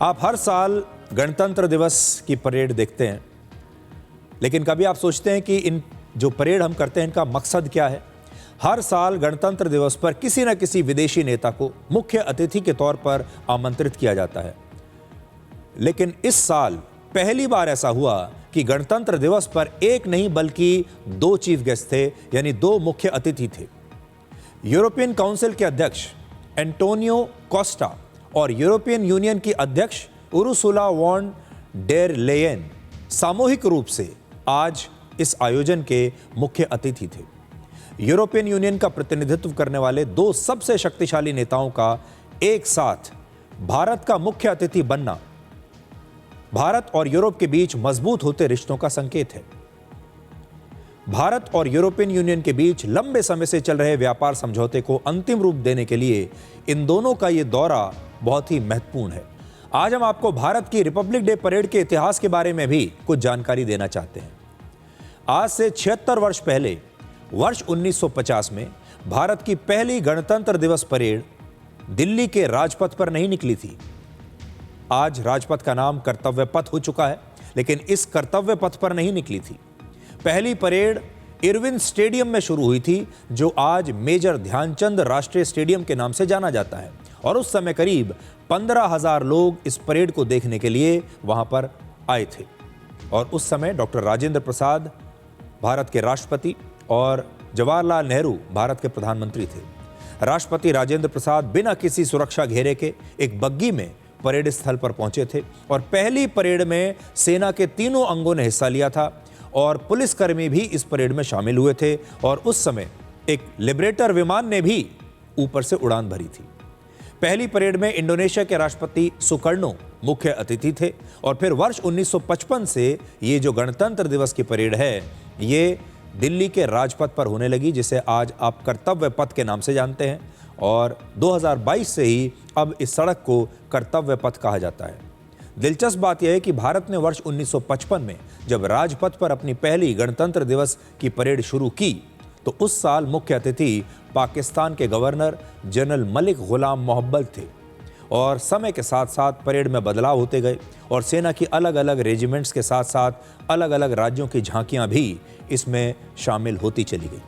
आप हर साल गणतंत्र दिवस की परेड देखते हैं, लेकिन कभी आप सोचते हैं कि इन जो परेड हम करते हैं इनका मकसद क्या है? हर साल गणतंत्र दिवस पर किसी न किसी विदेशी नेता को मुख्य अतिथि के तौर पर आमंत्रित किया जाता है, लेकिन इस साल पहली बार ऐसा हुआ कि गणतंत्र दिवस पर एक नहीं बल्कि दो चीफ गेस्ट थे, यानी दो मुख्य अतिथि थे। यूरोपियन काउंसिल के अध्यक्ष एंटोनियो कोस्टा और यूरोपियन यूनियन की अध्यक्ष उर्सुला वॉन डेर लेयन सामूहिक रूप से आज इस आयोजन के मुख्य अतिथि थे। यूरोपियन यूनियन का प्रतिनिधित्व करने वाले दो सबसे शक्तिशाली नेताओं का एक साथ भारत का मुख्य अतिथि बनना भारत और यूरोप के बीच मजबूत होते रिश्तों का संकेत है। भारत और यूरोपियन यूनियन के बीच लंबे समय से चल रहे व्यापार समझौते को अंतिम रूप देने के लिए इन दोनों का यह दौरा बहुत ही महत्वपूर्ण है। आज हम आपको भारत की रिपब्लिक डे परेड के इतिहास के बारे में भी कुछ जानकारी देना चाहते हैं। आज से 76 वर्ष पहले वर्ष 1950 में भारत की पहली गणतंत्र दिवस परेड दिल्ली के राजपथ पर नहीं निकली थी। आज राजपथ का नाम कर्तव्य पथ हो चुका है, लेकिन इस कर्तव्य पथ पर नहीं निकली थी। पहली परेड इरविन स्टेडियम में शुरू हुई थी, जो आज मेजर ध्यानचंद राष्ट्रीय स्टेडियम के नाम से जाना जाता है, और उस समय करीब 15,000 लोग इस परेड को देखने के लिए वहां पर आए थे। और उस समय डॉक्टर राजेंद्र प्रसाद भारत के राष्ट्रपति और जवाहरलाल नेहरू भारत के प्रधानमंत्री थे। राष्ट्रपति राजेंद्र प्रसाद बिना किसी सुरक्षा घेरे के एक बग्गी में परेड स्थल पर पहुंचे थे, और पहली परेड में सेना के तीनों अंगों ने हिस्सा लिया था और पुलिसकर्मी भी इस परेड में शामिल हुए थे, और उस समय एक लिबरेटर विमान ने भी ऊपर से उड़ान भरी थी। पहली परेड में इंडोनेशिया के राष्ट्रपति सुकर्णो मुख्य अतिथि थे, और फिर वर्ष 1955 से ये जो गणतंत्र दिवस की परेड है ये दिल्ली के राजपथ पर होने लगी, जिसे आज आप कर्तव्य पथ के नाम से जानते हैं, और 2022 से ही अब इस सड़क को कर्तव्य पथ कहा जाता है। दिलचस्प बात यह है कि भारत ने वर्ष 1955 में जब राजपथ पर अपनी पहली गणतंत्र दिवस की परेड शुरू की, तो उस साल मुख्य अतिथि पाकिस्तान के गवर्नर जनरल मलिक गुलाम मोहब्बत थे, और समय के साथ साथ परेड में बदलाव होते गए और सेना की अलग अलग रेजिमेंट्स के साथ साथ अलग अलग राज्यों की झांकियां भी इसमें शामिल होती चली गई।